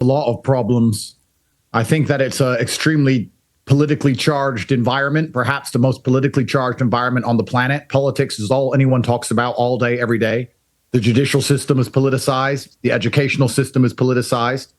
a lot of problems. I think that it's an extremely politically charged environment, perhaps the most politically charged environment on the planet. Politics is all anyone talks about all day, every day. The judicial system is politicized. The educational system is politicized.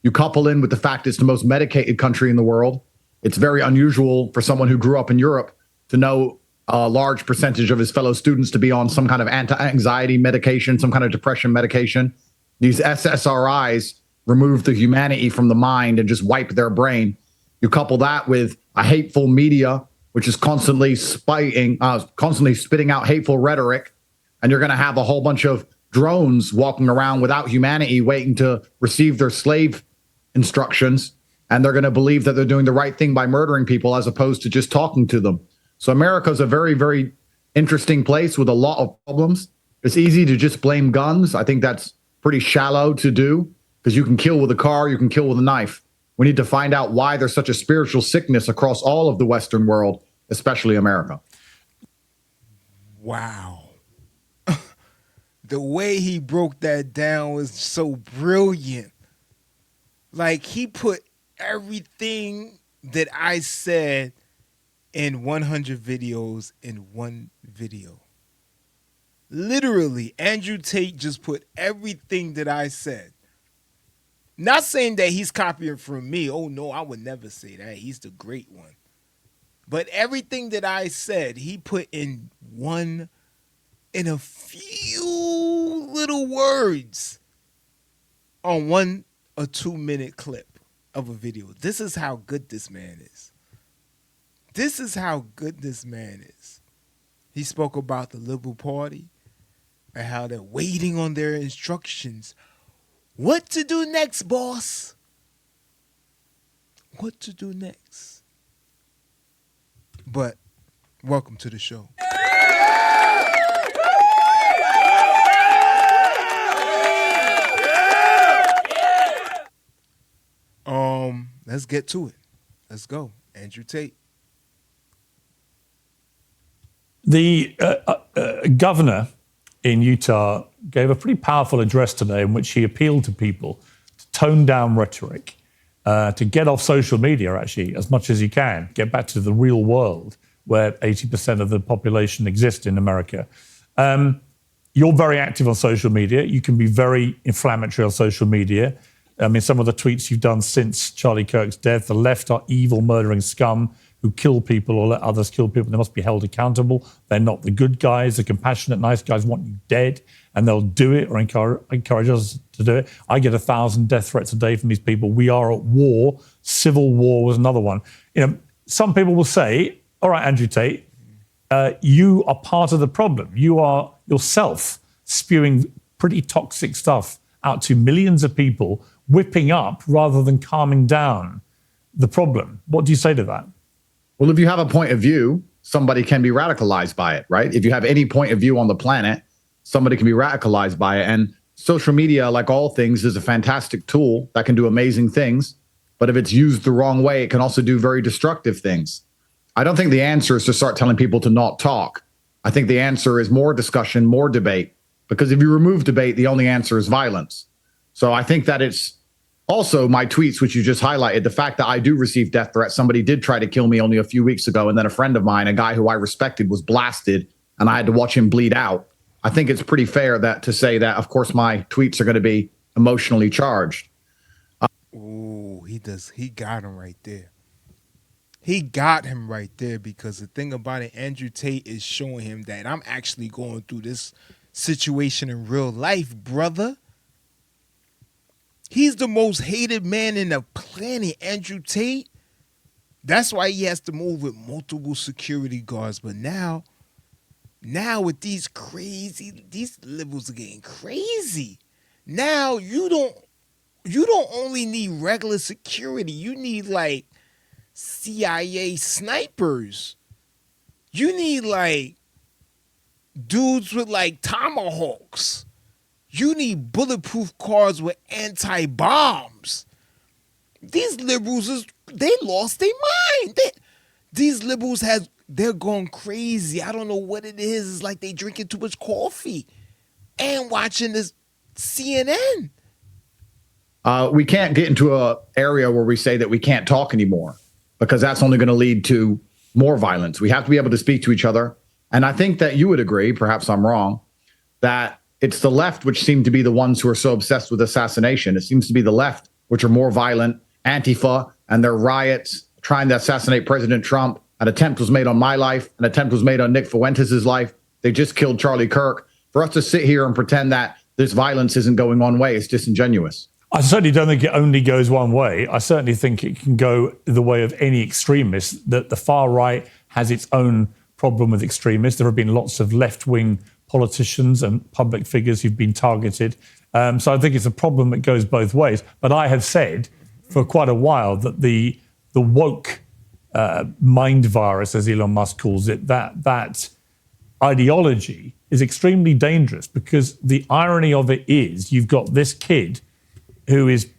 You couple in with the fact it's the most medicated country in the world. It's very unusual for someone who grew up in Europe to know a large percentage of his fellow students to be on some kind of anti-anxiety medication, some kind of depression medication. These SSRIs remove the humanity from the mind and just wipe their brain. You couple that with a hateful media, which is constantly spitting out hateful rhetoric, and you're going to have a whole bunch of drones walking around without humanity, waiting to receive their slave instructions, and they're going to believe that they're doing the right thing by murdering people as opposed to just talking to them. So America is a very, very interesting place with a lot of problems. It's easy to just blame guns. I think that's pretty shallow to do because you can kill with a car, you can kill with a knife. We need to find out why there's such a spiritual sickness across all of the Western world, especially America. Wow. The way he broke that down was so brilliant. Like, he put everything that I said in 100 videos in one video. Literally, Andrew Tate just put everything that I said. Not saying that he's copying from me. Oh, no, I would never say that. He's the great one. But everything that I said, he put in a few little words on 1 or 2 minute clip of a video. This is how good this man is. This is how good this man is. He spoke about the Liberal Party and how they're waiting on their instructions. What to do next, boss? What to do next? But welcome to the show. Let's get to it. Let's go. Andrew Tate. The governor in Utah gave a pretty powerful address today in which he appealed to people to tone down rhetoric, to get off social media, actually, as much as you can, get back to the real world where 80% of the population exists in America. You're very active on social media. You can be very inflammatory on social media. I mean, some of the tweets you've done since Charlie Kirk's death, the left are evil, murdering scum who kill people or let others kill people. They must be held accountable. They're not the good guys. The compassionate, nice guys want you dead, and they'll do it or encourage us to do it. I get 1,000 death threats a day from these people. We are at war. Civil war was another one. You know, some people will say, all right, Andrew Tate, you are part of the problem. You are yourself spewing pretty toxic stuff out to millions of people, whipping up rather than calming down the problem. What do you say to that? Well, if you have a point of view, somebody can be radicalized by it, right? If you have any point of view on the planet, somebody can be radicalized by it. And social media, like all things, is a fantastic tool that can do amazing things. But if it's used the wrong way, it can also do very destructive things. I don't think the answer is to start telling people to not talk. I think the answer is more discussion, more debate. Because if you remove debate, the only answer is violence. So I think that it's also my tweets, which you just highlighted, the fact that I do receive death threats. Somebody did try to kill me only a few weeks ago. And then a friend of mine, a guy who I respected, was blasted and I had to watch him bleed out. I think it's pretty fair that to say that, of course, my tweets are going to be emotionally charged. Ooh, he got him right there. He got him right there, because the thing about it, Andrew Tate is showing him that I'm actually going through this situation in real life, brother. He's the most hated man in the planet, Andrew Tate. That's why he has to move with multiple security guards. But now with these liberals are getting crazy. Now you don't only need regular security. You need like CIA snipers. You need like dudes with like tomahawks. You need bulletproof cars with anti-bombs. These liberals, they lost their mind. These liberals they're going crazy. I don't know what it is. It's like they drinking too much coffee and watching this CNN. We can't get into a area where we say that we can't talk anymore, because that's only going to lead to more violence. We have to be able to speak to each other. And I think that you would agree, perhaps I'm wrong, that it's the left which seem to be the ones who are so obsessed with assassination. It seems to be the left which are more violent. Antifa and their riots trying to assassinate President Trump. An attempt was made on my life. An attempt was made on Nick Fuentes' life. They just killed Charlie Kirk. For us to sit here and pretend that this violence isn't going one way is disingenuous. I certainly don't think it only goes one way. I certainly think it can go the way of any extremist, that the far right has its own problem with extremists. There have been lots of left-wing politicians and public figures who've been targeted. So I think it's a problem that goes both ways. But I have said for quite a while that the woke mind virus, as Elon Musk calls it, that ideology is extremely dangerous, because the irony of it is you've got this kid who is,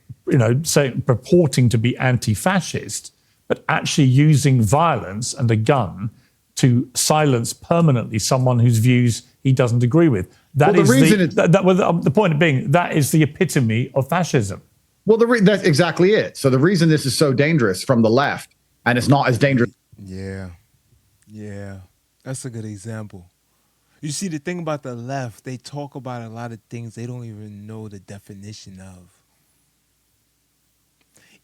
purporting to be anti-fascist, but actually using violence and a gun to silence permanently someone whose views he doesn't agree with. The point being, that is the epitome of fascism. Well, that's exactly it. So the reason this is so dangerous from the left, and it's not as dangerous. Yeah. That's a good example. You see, the thing about the left, they talk about a lot of things they don't even know the definition of.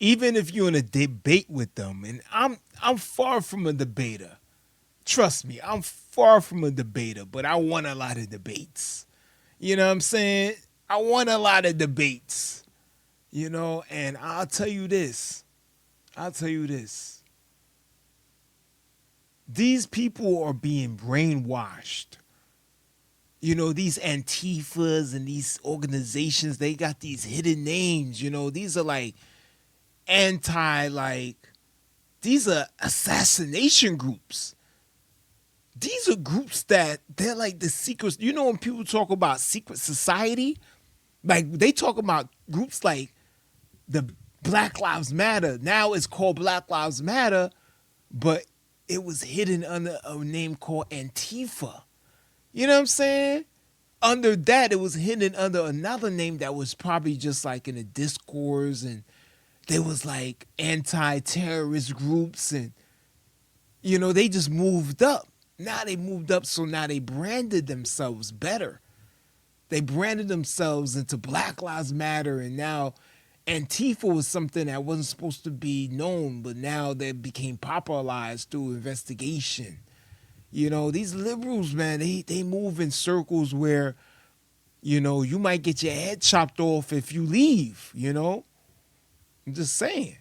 Even if you're in a debate with them, and I'm far from a debater. Trust me, I'm far from a debater, but I won a lot of debates. You know what I'm saying? I won a lot of debates. And I'll tell you this. These people are being brainwashed. These Antifas and these organizations, they got these hidden names. These are like these are assassination groups. These are groups that they're like the secrets. When people talk about secret society, like they talk about groups like the Black Lives Matter. Now it's called Black Lives Matter, but it was hidden under a name called Antifa. You know what I'm saying? Under that, it was hidden under another name that was probably just like in a discourse, and there was like anti-terrorist groups, and they just moved up. Now they moved up, so now they branded themselves better. They branded themselves into Black Lives Matter, and now Antifa was something that wasn't supposed to be known, but now they became popularized through investigation. These liberals, man, they move in circles where, you might get your head chopped off if you leave, I'm just saying.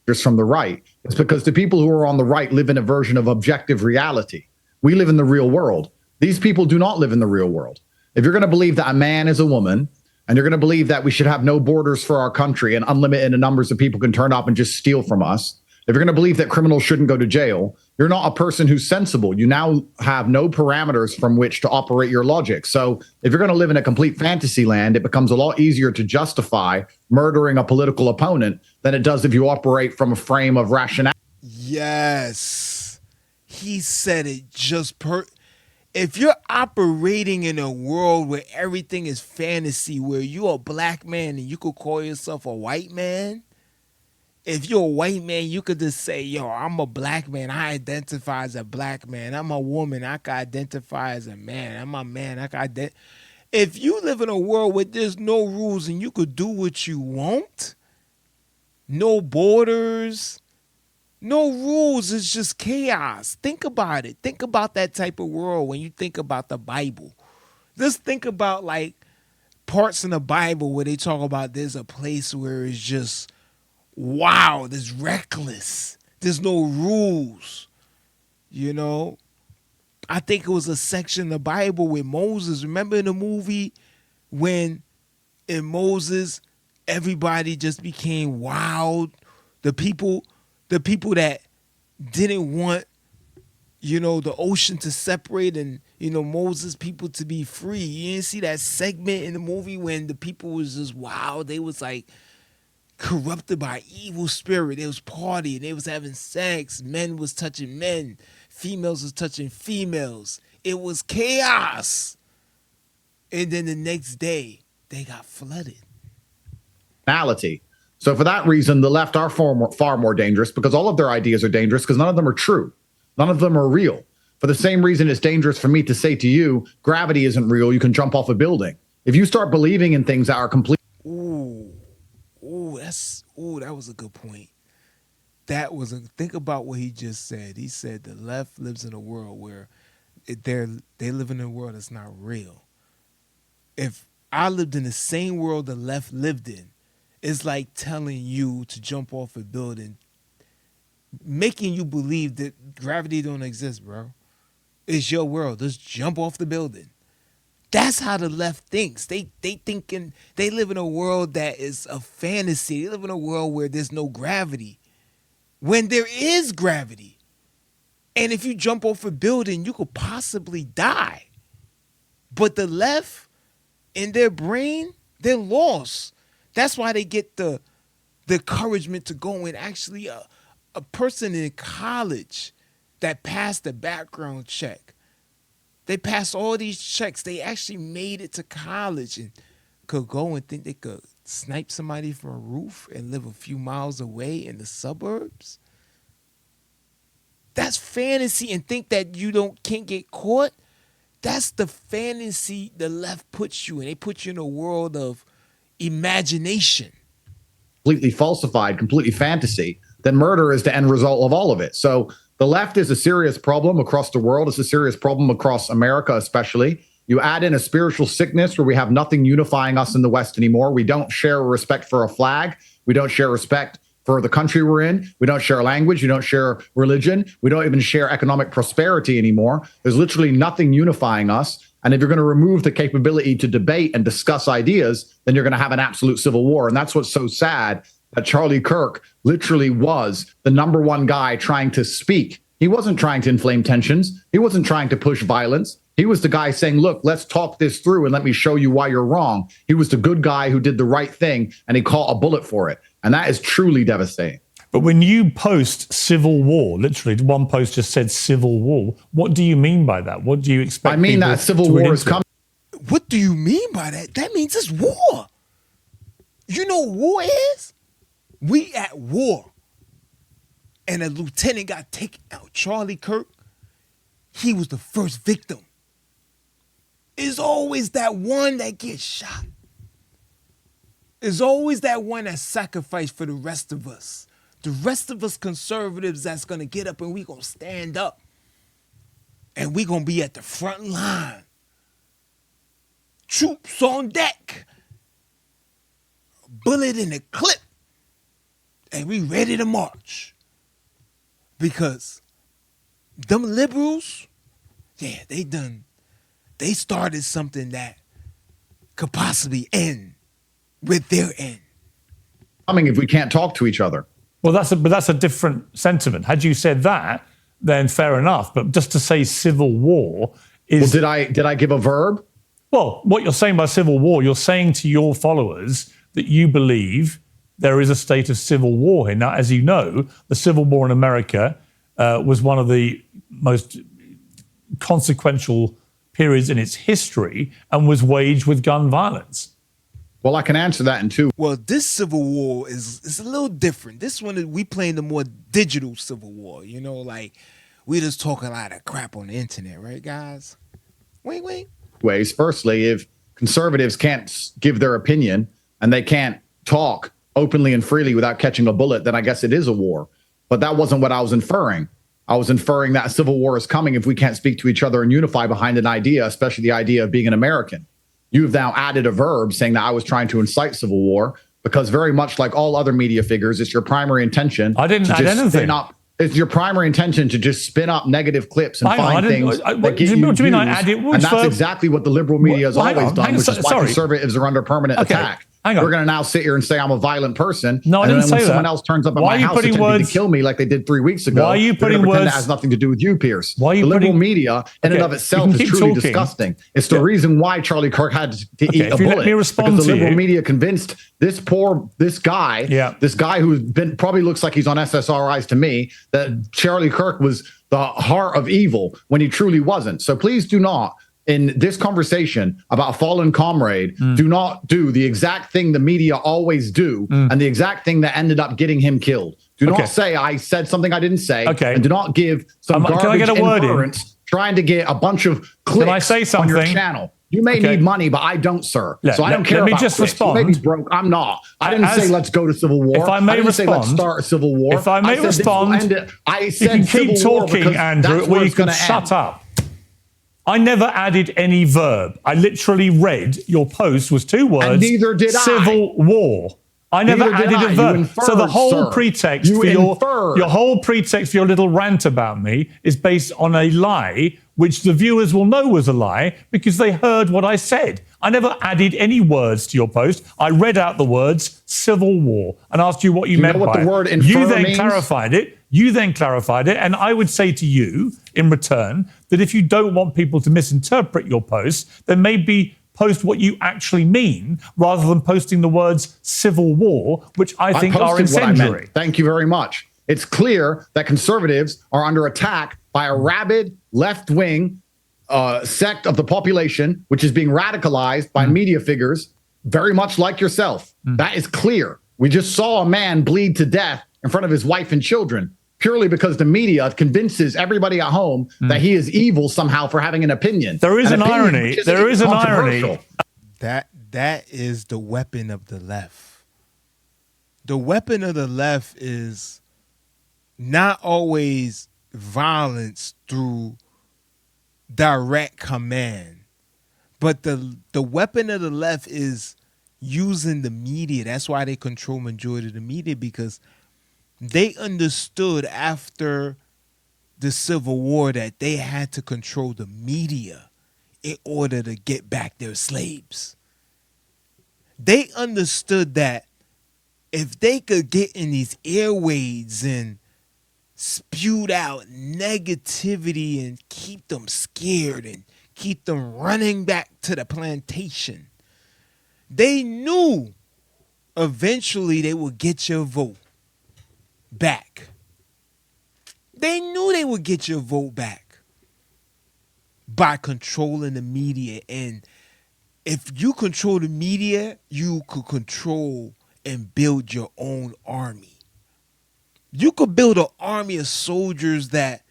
Just from the right. It's because the people who are on the right live in a version of objective reality. We live in the real world. These people do not live in the real world. If you're going to believe that a man is a woman, and you're going to believe that we should have no borders for our country and unlimited numbers of people can turn up and just steal from us, if you're going to believe that criminals shouldn't go to jail, you're not a person who's sensible. You now have no parameters from which to operate your logic. So if you're going to live in a complete fantasy land, it becomes a lot easier to justify murdering a political opponent than it does if you operate from a frame of rationality. Yes. He said it just if you're operating in a world where everything is fantasy, where you're a black man and you could call yourself a white man, if you're a white man, you could just say, yo, I'm a black man. I identify as a black man. I'm a woman. I can identify as a man. I'm a man. I can identify. If you live in a world where there's no rules and you could do what you want, no borders, no rules, it's just chaos. Think about it. Think about that type of world when you think about the Bible. Just think about like parts in the Bible where they talk about there's a place where it's just wow, there's reckless. There's no rules. I think it was a section in the Bible with Moses. Remember in the movie when in Moses, everybody just became wild. The people that didn't want, the ocean to separate and, Moses' people to be free. You didn't see that segment in the movie when the people was just wild. They was like corrupted by evil spirit. They was partying. They was having sex. Men was touching men. Females was touching females. It was chaos. And then the next day, they got flooded. personality. So for that reason, the left are far more dangerous because all of their ideas are dangerous because none of them are true. None of them are real. For the same reason, it's dangerous for me to say to you, gravity isn't real. You can jump off a building. If you start believing in things that are complete. That was a good point. Think about what he just said. He said the left lives in a world where they live in a world that's not real. If I lived in the same world the left lived in, it's like telling you to jump off a building, making you believe that gravity don't exist, bro. It's your world. Just jump off the building. That's how the left thinks. They live in a world that is a fantasy. They live in a world where there's no gravity, when there is gravity. And if you jump off a building, you could possibly die. But the left, in their brain, they're lost. That's why they get the encouragement to go in. Actually, a person in college that passed the background check, they passed all these checks. They actually made it to college and could go and think they could snipe somebody from a roof and live a few miles away in the suburbs. That's fantasy, and think that you can't get caught. That's the fantasy the left puts you in. They put you in a world of imagination. Completely falsified, completely fantasy, then murder is the end result of all of it. So the left is a serious problem across the world. It's a serious problem across America, especially. You add in a spiritual sickness where we have nothing unifying us in the West anymore. We don't share respect for a flag. We don't share respect for the country we're in. We don't share language. We don't share religion. We don't even share economic prosperity anymore. There's literally nothing unifying us. And if you're going to remove the capability to debate and discuss ideas, then you're going to have an absolute civil war. And that's what's so sad, that Charlie Kirk literally was the number one guy trying to speak. He wasn't trying to inflame tensions. He wasn't trying to push violence. He was the guy saying, look, let's talk this through and let me show you why you're wrong. He was the good guy who did the right thing, and he caught a bullet for it. And that is truly devastating. But when you post civil war, literally one post just said civil war, what do you mean by that? What do you expect? I mean that civil war is coming. What do you mean by that? That means it's war. You know what war is? We at war. And a lieutenant got taken out. Charlie Kirk, he was the first victim. It's always that one that gets shot. It's always that one that's sacrificed for the rest of us. The rest of us conservatives that's going to get up and we going to stand up. And we going to be at the front line. Troops on deck. Bullet in the clip. And we ready to march. Because them liberals, yeah, they started something that could possibly end with their end. If we can't talk to each other. Well, that's a different sentiment. Had you said that, then fair enough. But just to say civil war is... Well, did I give a verb? Well, what you're saying by civil war, you're saying to your followers that you believe there is a state of civil war here. Now, as you know, the Civil War in America was one of the most consequential periods in its history and was waged with gun violence. Well, I can answer that in two. Well, this civil war is a little different. This one, we playing the more digital civil war. You know, like we just talk a lot of crap on the internet, right, guys? Wait. Ways. Firstly, if conservatives can't give their opinion and they can't talk openly and freely without catching a bullet, then I guess it is a war. But that wasn't what I was inferring. I was inferring that civil war is coming if we can't speak to each other and unify behind an idea, especially the idea of being an American. You've now added a verb saying that I was trying to incite civil war, because very much like all other media figures, it's your primary intention. I didn't add anything. It's your primary intention to just spin up negative clips and find things that get you what do you mean I views. added? And that's exactly what the liberal media has always done, which is why conservatives are under permanent attack. We're going to now sit here and say I'm a violent person. No, I didn't say that. When someone else turns up at my house attempting to kill me like they did 3 weeks ago, why are you putting words that has nothing to do with you, Pierce? Why are you the liberal media in and of itself is truly disgusting. It's the reason why Charlie Kirk had to eat a bullet. Because the liberal media convinced this guy who's probably looks like he's on SSRIs to me, that Charlie Kirk was the heart of evil when he truly wasn't. So please do not in this conversation about a fallen comrade do not do the exact thing the media always do and the exact thing that ended up getting him killed. Do not say I said something I didn't say, and do not give some garbage can I get a word inference trying to get a bunch of clicks Can I say something? on your channel. You may need money, but I don't, sir. So I don't care let me about just clicks. respond. You may be broke. I'm not. I didn't say let's go to civil war. If I may didn't respond, say let's start a civil war. If I may respond, I said you can keep talking, Andrew, or you can shut up. I never added any verb. I literally read your post was 2 words. And neither did I. Civil war. I never added a verb. Inferred, so the whole sir. pretext for your whole pretext for your little rant about me is based on a lie, which the viewers will know was a lie because they heard what I said. I never added any words to your post. I read out the words civil war and asked you what you meant by it. The word infer you then means? clarified it. You then clarified it. And I would say to you in return that if you don't want people to misinterpret your post, then maybe post what you actually mean rather than posting the words civil war, which I think are incendiary. Thank you very much. It's clear that conservatives are under attack by a rabid left-wing sect of the population, which is being radicalized by media figures, very much like yourself. That is clear. We just saw a man bleed to death in front of his wife and children, purely because the media convinces everybody at home that he is evil somehow for having an opinion. There is an irony. There is an irony. That is the weapon of the left. The weapon of the left is not always violence through direct command, but the weapon of the left is using the media. That's why they control majority of the media, because they understood after the Civil War that they had to control the media in order to get back their slaves. They understood that if they could get in these airways and spewed out negativity and keep them scared and keep them running back to the plantation, they knew eventually they would get your vote back. They knew they would get your vote back by controlling the media. And if you control the media, you could control and build your own army. You could build an army of soldiers that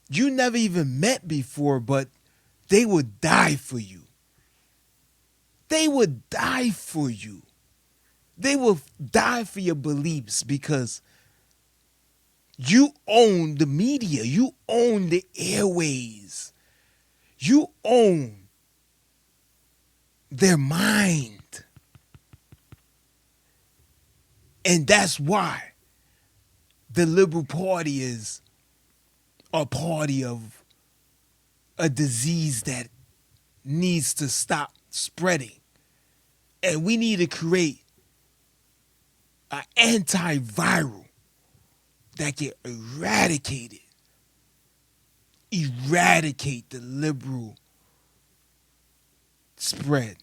you never even met before, but they would die for you. They would die for you. They will die for your beliefs because you own the media. You own the airways. You own their mind. And that's why the Liberal Party is a party of a disease that needs to stop spreading. And we need to create an antiviral that can eradicate the liberal spread.